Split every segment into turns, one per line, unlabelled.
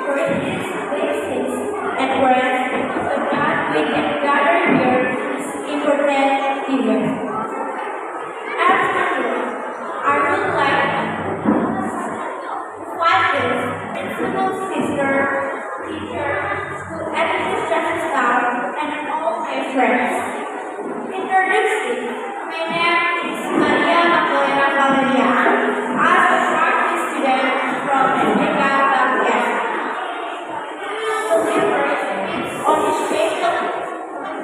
for his blessings and words so that we can gather here this important event. As usual, I would like to invite this principal sister, teacher, school administration staff, and all my friends. Introducing, my name is Valeria. As a practice student from SDKBHAKTYARSA. On this special,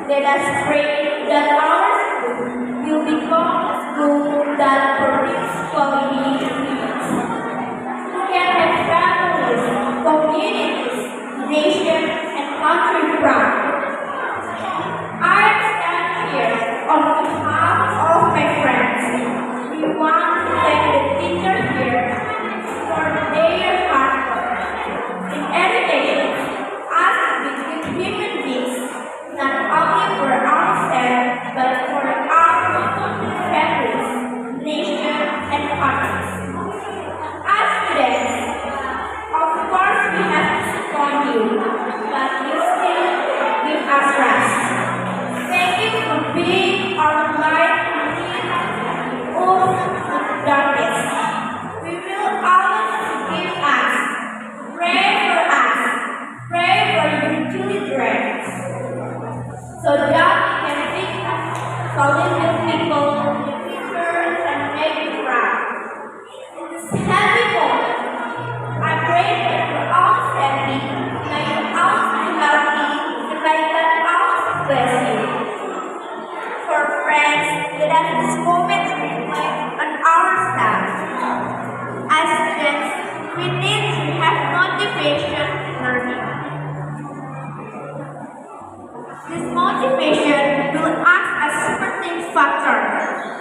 let us pray that our school will become a school that promotes quality students who can have families, communities, nation, and country proud. I stand here on behalf of my friends. We want to thank the teachers here for their hard work in education as between human beings, not only for ourselves but for our families, nation, and countries. As students, of course we have to support you, but you still give us rest. Thank you for being our light of darkness. We will always forgive us, pray for us, pray for your children, so that we can become solid people in the future and make you proud. In this happy moment, I pray that you're all happy, may you all be healthy, and may God always bless you. For friends, let us this moment reflect on ourselves. As students, we need to have motivation in learning. This motivation will act as a supporting factor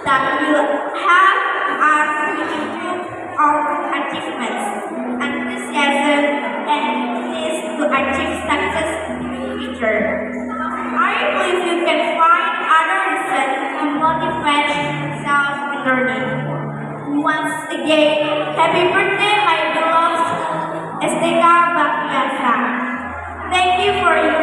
that will help us to improve our achievements, enthusiasm, and needs to achieve success in the future. I believe you can find other reasons to motivate yourself in learning. Once again, happy birthday, my beloved SDKBHAKTYARSA. Thank you for your